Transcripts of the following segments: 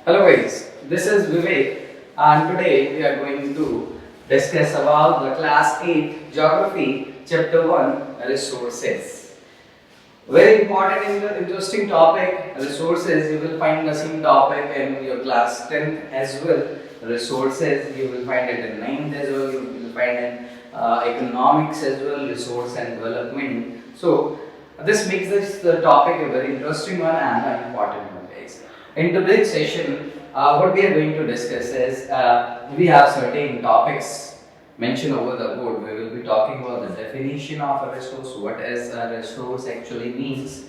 Hello guys, this is Vivek and today we are going to discuss about the class 8 geography chapter 1 resources. Very important and interesting topic resources. You will find the same topic in your class 10th as well. Resources you will find it in 9th as well. You will find in economics as well, resource and development. So this makes this the topic a very interesting one and an important one guys. In today's session, what we are going to discuss is we have certain topics mentioned over the board. We will be talking about the definition of a resource, what is a resource actually means,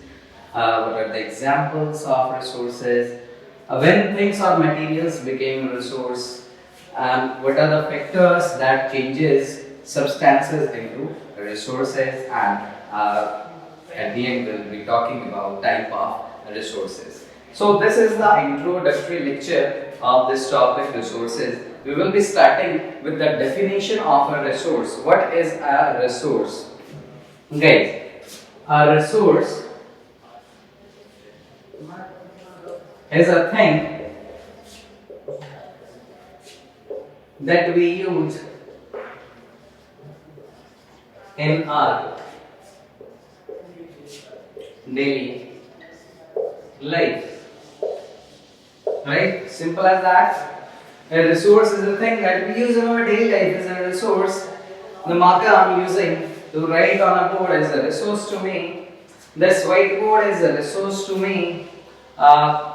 what are the examples of resources, when things or materials became a resource, what are the factors that changes substances into resources, and at the end we'll be talking about type of resources. So this is the introductory lecture of this topic resources. We will be starting with the definition of a resource. What is a resource? Guys, a resource is a thing that we use in our daily life. Right? Simple as that. A resource is a thing that we use in our daily life as a resource. The marker I'm using to write on a board is a resource to me. This whiteboard is a resource to me. The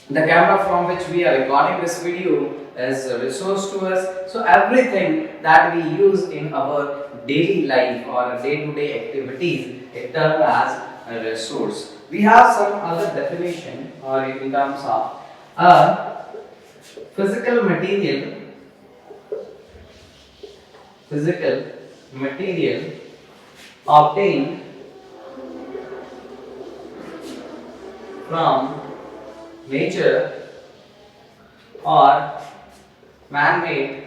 camera from which we are recording this video is a resource to us. So everything that we use in our daily life or day-to-day activities, it termed as a resource. We have some other definition or in terms of a physical material obtained from nature or man-made.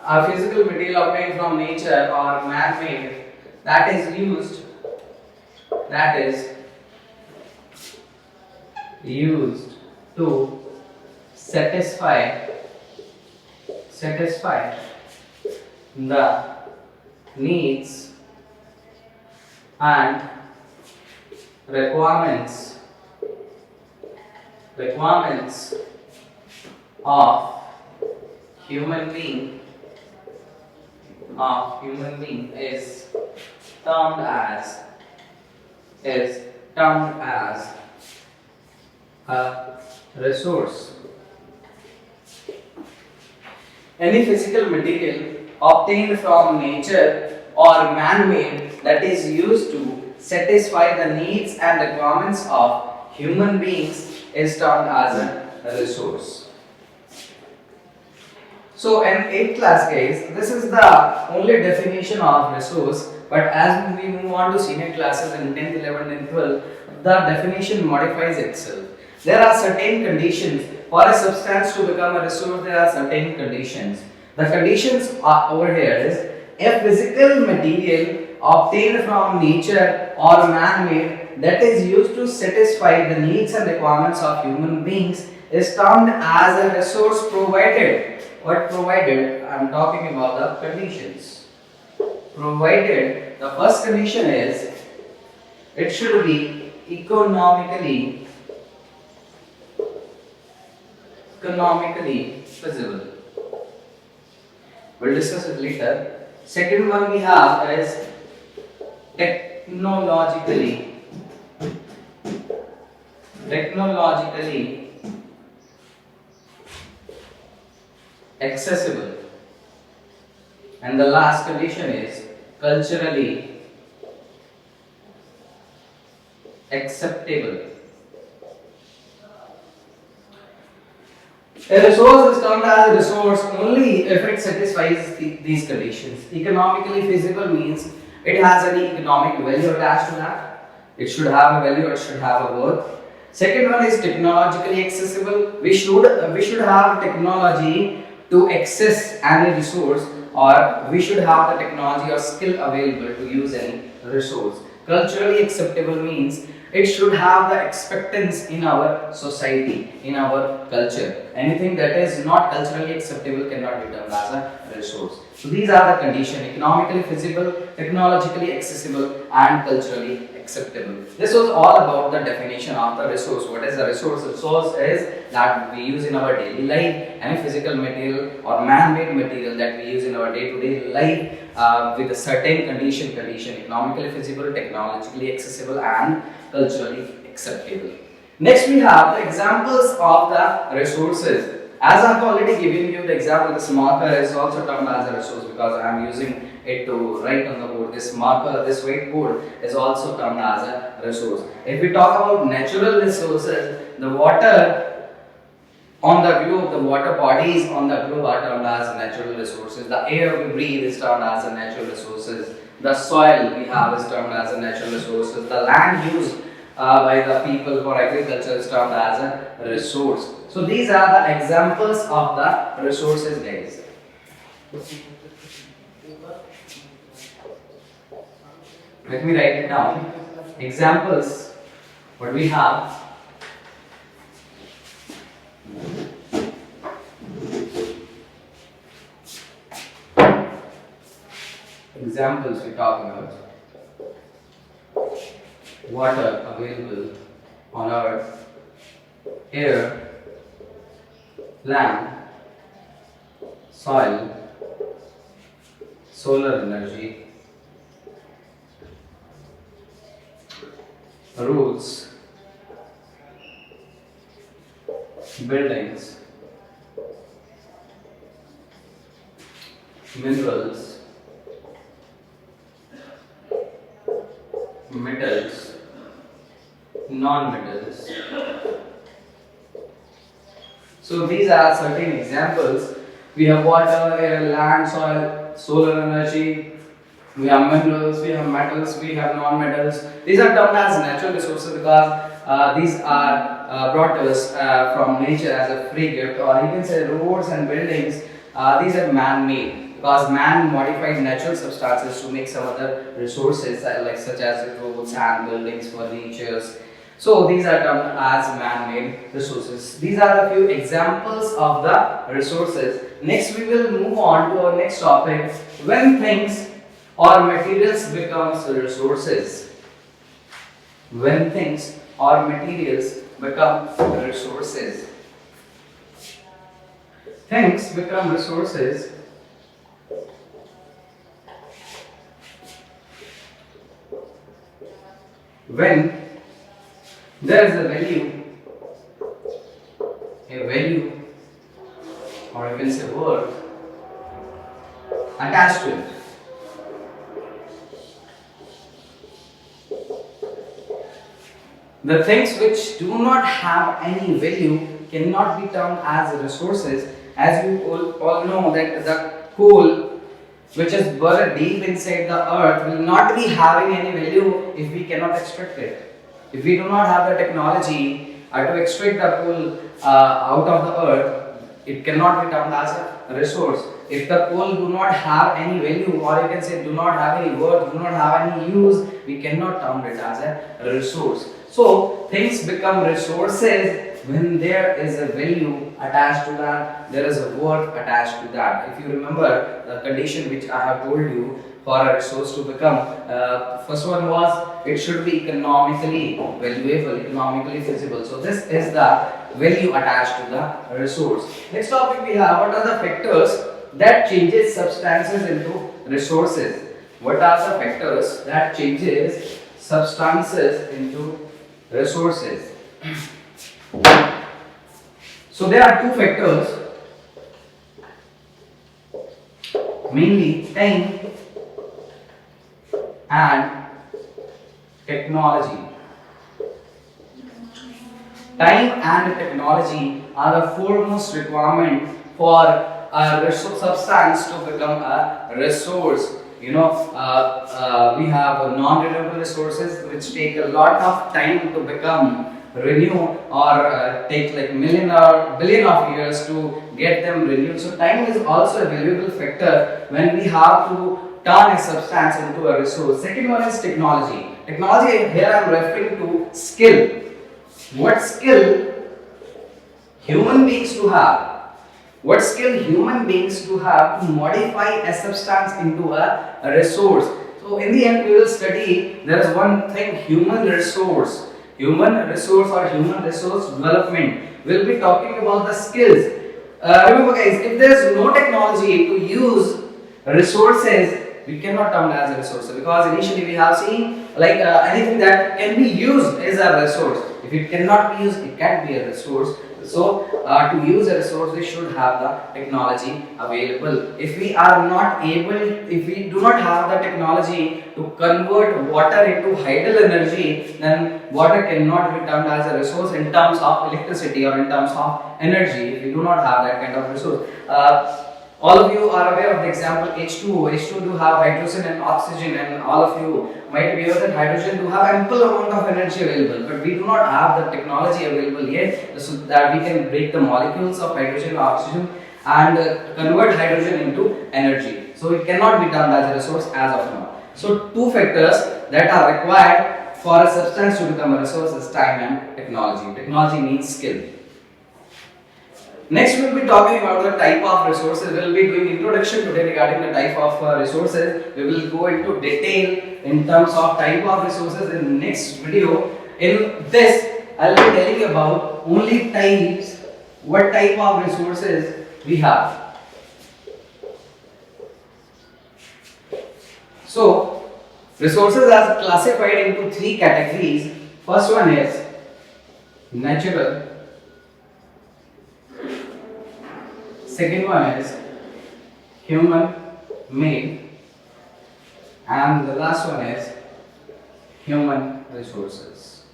A physical material obtained from nature or man-made that is used to satisfy the needs and requirements of human being is termed as a resource. Any physical material obtained from nature or man-made that is used to satisfy the needs and requirements of human beings is termed as a resource. So in 8th class guys, this is the only definition of resource, but as we move on to senior classes in 10th, 11th and 12th, the definition modifies itself. There are certain conditions for a substance to become a resource. There are certain conditions. The conditions are over here is a physical material obtained from nature or man-made that is used to satisfy the needs and requirements of human beings is termed as a resource provided. What provided? I am talking about the conditions. Provided, the first condition is it should be economically feasible. We'll discuss it later. Second one we have is technologically accessible. And the last condition is culturally acceptable. A resource is termed as a resource only if it satisfies these conditions. Economically feasible means it has any economic value attached to that. It should have a value, it should have a worth. Second one is technologically accessible. We should have technology to access any resource, or we should have the technology or skill available to use any resource. Culturally acceptable means it should have the acceptance in our society, in our culture. Anything that is not culturally acceptable cannot be termed as a resource. So these are the conditions: economically feasible, technologically accessible, and culturally acceptable. This was all about the definition of the resource. What is a resource? Resource is that we use in our daily life, any physical material or man-made material that we use in our day-to-day life with a certain condition, economically feasible, technologically accessible, and culturally acceptable. Next we have the examples of the resources. As I have already given you the example, this marker is also termed as a resource because I am using it to write on the board. This marker, this whiteboard is also termed as a resource. If we talk about natural resources, the water on the globe, the water bodies on the globe are termed as natural resources. The air we breathe is termed as a natural resources. The soil we have is termed as a natural resources. The land used by the people for agriculture is termed as a resource. So these are the examples of the resources, guys. Let me write it down. Examples, what we have. Examples we talk about. Water available on earth, air, land, soil, solar energy, roads, buildings, minerals, metals, non-metals. So these are certain examples. We have water, air, land, soil, solar energy. We have minerals, we have metals, we have non-metals. These are termed as natural resources because these are brought to us from nature as a free gift, or you can say roads and buildings. These are man-made because man modified natural substances to make some other resources like such as roads and buildings, furnitures. So these are termed as man-made resources. These are a few examples of the resources. Next we will move on to our next topic, when things or materials becomes resources. When things or materials become resources. Things become resources when there is a value or you can say worth attached to it. The things which do not have any value cannot be termed as resources, as we all know that the coal which is buried deep inside the earth will not be having any value if we cannot extract it. If we do not have the technology to extract the coal out of the earth, it cannot be termed as a resource. If the coal do not have any value, or you can say do not have any worth, do not have any use, we cannot term it as a resource. So things become resources when there is a value attached to that, there is a worth attached to that. If you remember the condition which I have told you for a resource to become, first one was it should be economically valuable, economically feasible. So this is the value attached to the resource. Next topic we have, what are the factors that changes substances into resources? What are the factors that changes substances into resources? So there are two factors, mainly time and technology. Time and technology are the foremost requirement for a substance to become a resource. You know, we have non-renewable resources which take a lot of time to become renewed, or take like million or billion of years to get them renewed. So time is also a valuable factor when we have to turn a substance into a resource. Second one is technology. Technology here I am referring to skill. What skill human beings to have? What skill human beings to have to modify a substance into a resource? So in the end we will study, there is one thing, human resource. Human resource or human resource development. We'll be talking about the skills. Remember guys, if there is no technology to use resources, we cannot term as a resource, because initially we have seen like anything that can be used is a resource. If it cannot be used, it can't be a resource. So to use a resource, we should have the technology available. If we are not able, if we do not have the technology to convert water into hydel energy, then water cannot be termed as a resource in terms of electricity or in terms of energy. If we do not have that kind of resource. All of you are aware of the example H2O. H2 do have hydrogen and oxygen, and all of you might be aware that hydrogen do have ample amount of energy available, but we do not have the technology available yet so that we can break the molecules of hydrogen and oxygen and convert hydrogen into energy. So it cannot be done as a resource as of now. So two factors that are required for a substance to become a resource is time and technology. Technology needs skill. Next we will be talking about the type of resources. We will be doing introduction today regarding the type of resources. We will go into detail in terms of type of resources in the next video. In this, I will be telling you about only types, what type of resources we have. So, resources are classified into three categories. First one is natural. Second one is human made, and the last one is human resources.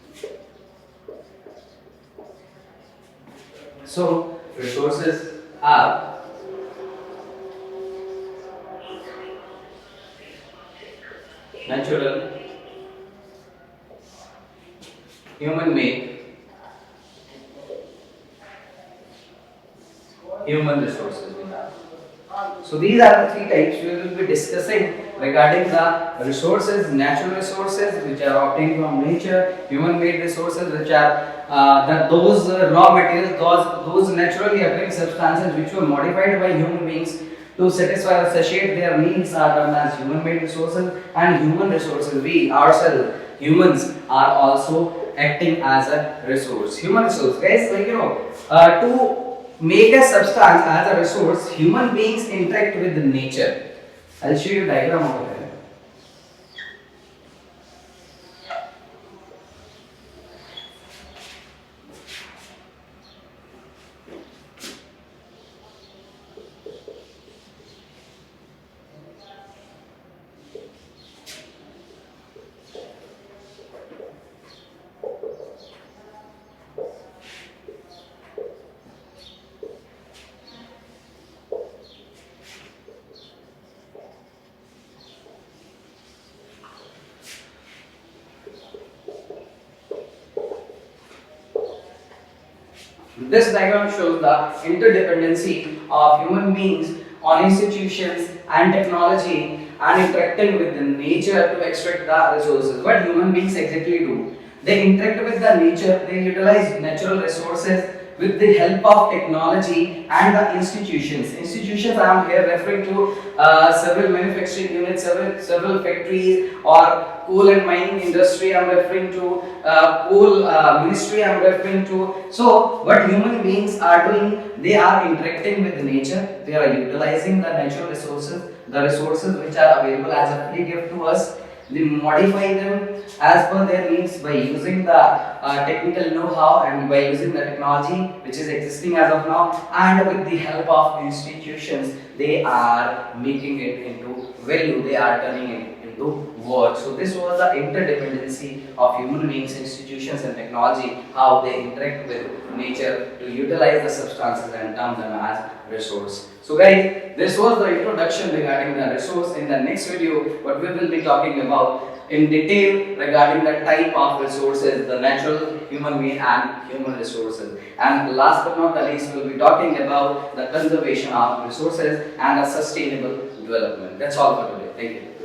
So resources are natural, human made, human resources we have. So these are the three types we will be discussing regarding the resources: natural resources which are obtained from nature, human made resources which are those raw materials, those naturally occurring substances which were modified by human beings to satisfy or satiate their needs are termed as human made resources, and human resources, we ourselves humans are also acting as a resource. Human resource, guys, like to make a substance as a resource, human beings interact with nature. I'll show you a diagram over here. This diagram shows the interdependency of human beings on institutions and technology and interacting with the nature to extract the resources. What human beings exactly do? They interact with the nature, they utilize natural resources with the help of technology and the institutions. Institutions I am here referring to several manufacturing units, several factories, or coal and mining industry I am referring to, coal ministry I am referring to. So what human beings are doing, they are interacting with nature, they are utilizing the natural resources, the resources which are available as a free gift to us. They modify them as per their needs by using the technical know-how and by using the technology which is existing as of now, and with the help of institutions they are making it into value, they are turning it into work. So this was the interdependency of human beings, institutions and technology, how they interact with nature to utilize the substances and term them as resource. So guys, this was the introduction regarding the resource. In the next video, what we will be talking about in detail regarding the type of resources, the natural, human made and human resources. And last but not the least, we will be talking about the conservation of resources and a sustainable development. That's all for today. Thank you.